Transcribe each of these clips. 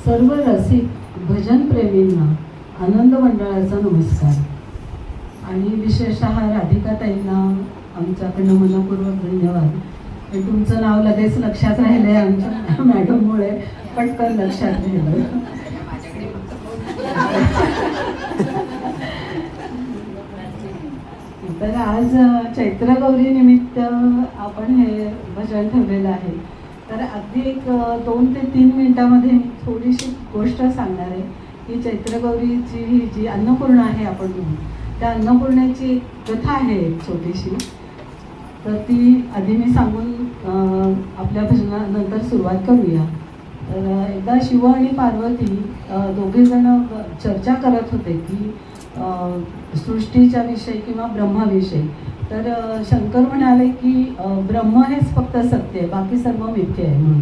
सर्व रसिक भजन प्रेमींना आनंद मंडळाचा नमस्कार आणि विशेषतः राधिकाताईंना आमच्याकडनं मनपूर्वक धन्यवाद. तुमचं नाव लगेच लक्षात राहिलंय आमच्या मॅडममुळे, पटकन लक्षात राहिलं. तर आज चैत्रगौरी निमित्त आपण हे भजन ठेवलेलं आहे. तर अगदी एक 2 ते 3 मिनिटामध्ये मी थोडीशी गोष्ट सांगणार आहे की चैत्रगौरीची ही जी अन्नपूर्णा आहे आपण त्या अन्नपूर्णेची कथा आहे छोटीशी. तर ती आधी मी सांगून आपल्या भजनानंतर सुरुवात करूया. तर एकदा शिव आणि पार्वती दोघेजण चर्चा करत होते की सृष्टीच्या विषयी किंवा ब्रह्माविषयी. तर शंकर म्हणाले की ब्रह्म हेच फक्त सत्य आहे, बाकी सर्व मिथ्य आहे म्हणून.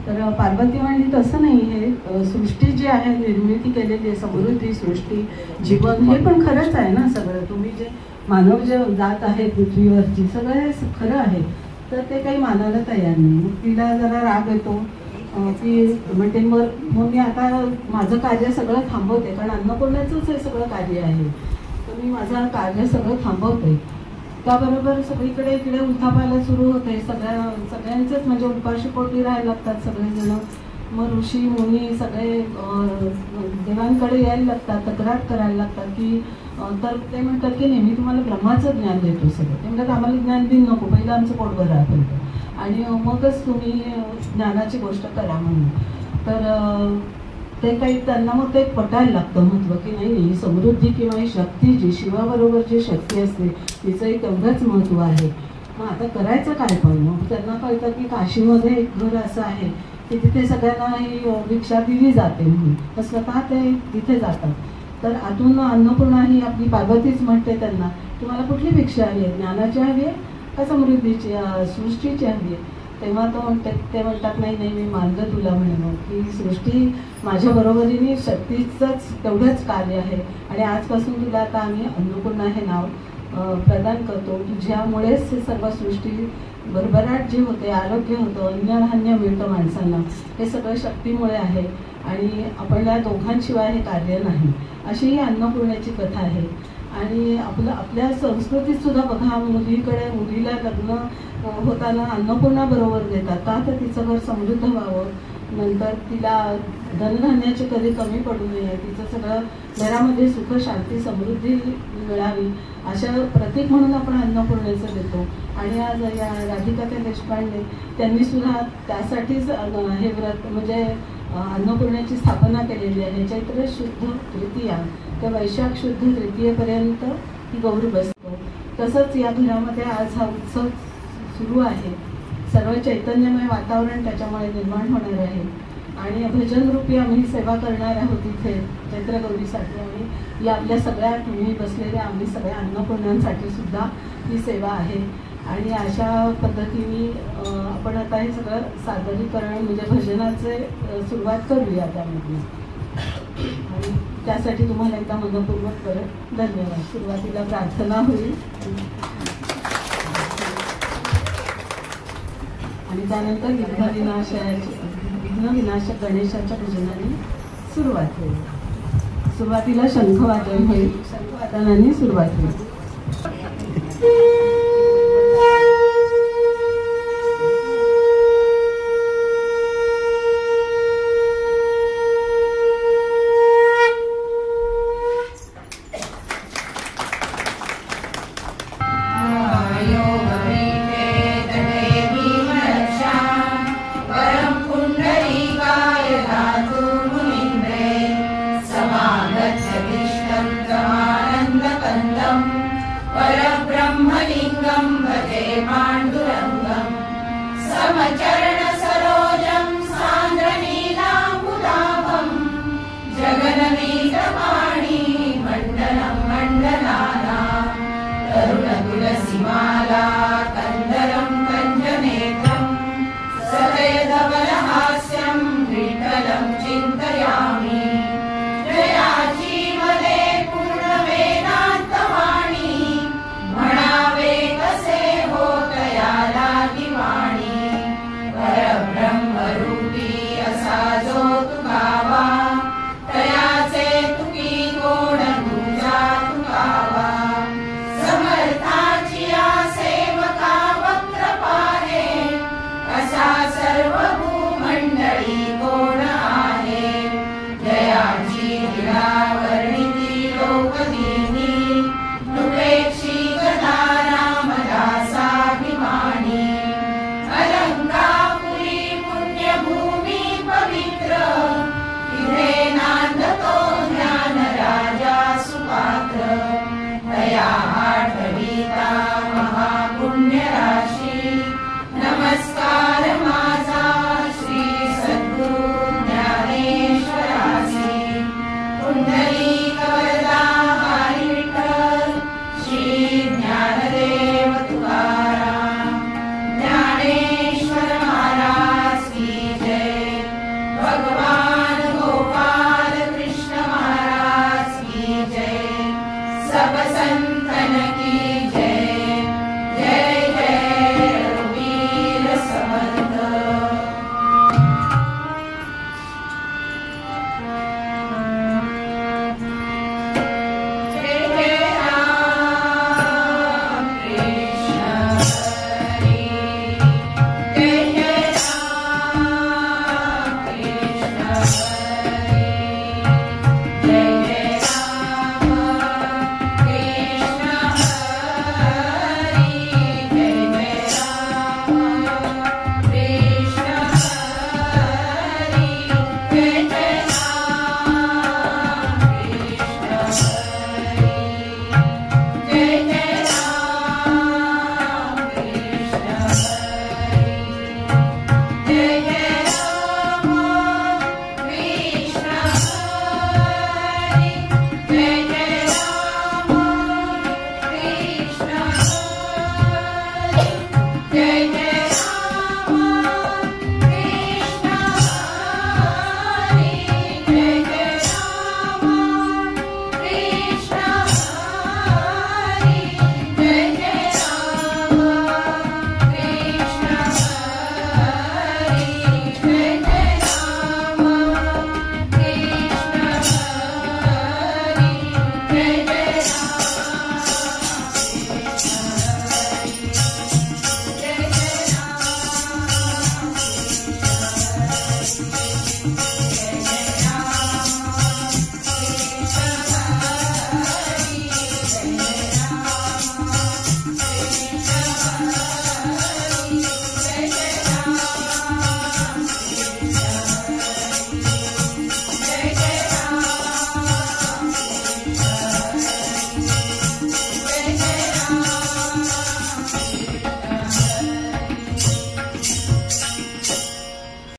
तर पार्वती म्हणली तसं नाही, हे सृष्टी जी आहे निर्मिती केलेली आहे, समृद्धी सृष्टी जीवन हे पण खरंच आहे ना सगळं. तुम्ही जे मानव जे जात आहे पृथ्वीवरची सगळं हे खरं आहे. तर ते काही मानायला तयार नाही. तिला जरा राग येतो की म्हणते मग मी आता माझं कार्य सगळं थांबवते, कारण अन्नपूर्णेचंच हे सगळं कार्य आहे, तर मी माझं कार्य सगळं थांबवते. त्याबरोबर सगळीकडे इकडे उलथापायला सुरू होते. सगळ्यांचेच म्हणजे उपाशीपोटी राहायला लागतात सगळेजण. मग ऋषी मुनी सगळे देवांकडे यायला लागतात, तक्रार करायला लागतात की तर ते म्हणतात की नेहमी तुम्हाला ब्रह्माचं ज्ञान देतो सगळं. ते म्हणतात आम्हाला ज्ञान देऊ नको, पहिलं आमचं पोट भरा पडतं आणि मगच तुम्ही ज्ञानाची गोष्ट करा म्हणून. तर ते काही त्यांना मग ते पटायला लागतं महत्त्व की नाही समृद्धी किंवा ही शक्ती जी शिवाबरोबर जी शक्ती असते तिचंही तेवढंच महत्त्व आहे. मग आता करायचं काय पण. मग त्यांना कळतं की काशीमध्ये एक घर असं आहे की तिथे सगळ्यांना ही भिक्षा दिली जाते म्हणून, तर स्वतः ते तिथे जातात. तर आतून अन्नपूर्णा ही आपली पार्वतीच म्हणते त्यांना तुम्हाला कुठली भिक्षा हवी आहे, ज्ञानाची हवी आहे का समृद्धीची सृष्टीची हवी आहे. तेव्हा ते म्हणतात नाही नाही मी मार्ग तुला म्हणेन की सृष्टी माझ्या बरोबरीने शक्तीचंच तेवढंच कार्य आहे आणि आजपासून तुला आता आम्ही अन्नपूर्णा हे नाव प्रदान करतो की ज्यामुळेच हे सर्व सृष्टी भरभराट जे होते, आरोग्य होतं, अन्नधान्य मिळतं माणसांना, हे सगळं शक्तीमुळे आहे आणि आपल्या दोघांशिवाय हे कार्य नाही. अशी ही अन्नपूर्णेची कथा आहे. आणि आपल्या संस्कृतीत सुद्धा बघा मुलीला लग्न होताना अन्नपूर्णा बरोबर देतात का, तर तिचं घर समृद्ध व्हावं, नंतर तिला धनधान्याची कधी कमी पडू नये, तिचं सगळं घरामध्ये सुख शांती समृद्धी मिळावी अशा प्रतीक म्हणून आपण अन्नपूर्णेचं देतो. आणि आज या राधिकाताई देशपांडे त्यांनी सुद्धा त्यासाठीच हे व्रत म्हणजे अन्नपूर्णेची स्थापना केलेली आहे. चैत्र शुद्ध तृतीया तर वैशाख शुद्ध तृतीयेपर्यंत ही गौरी बसतो. तसंच या घरामध्ये आज हा उत्सव सुरू आहे. सर्व चैतन्यमय वातावरण त्याच्यामुळे निर्माण होणार आहे आणि भजनरूपी आम्ही सेवा करणार आहोत इथे चैत्रगौरीसाठी. आणि या आपल्या सगळ्या तुम्ही बसलेल्या आम्ही सगळ्या अन्नपूर्णांसाठी सुद्धा ही सेवा आहे. आणि अशा पद्धतीने आपण आता हे सगळं सादरीकरण म्हणजे भजनाचे सुरुवात करूया त्यामध्ये. आणि त्यासाठी तुम्हाला एकदा मनपूर्वक परत धन्यवाद. सुरुवातीला प्रार्थना होईल आणि त्यानंतर विघ्न विनाशक गणेशाच्या भजनाने सुरुवात होईल. सुरुवातीला शंखवादन होईल, शंखवादनाने सुरुवात होईल. समागच्छ विष्णं प्रमानन्दकन्दम् मंडळी गोड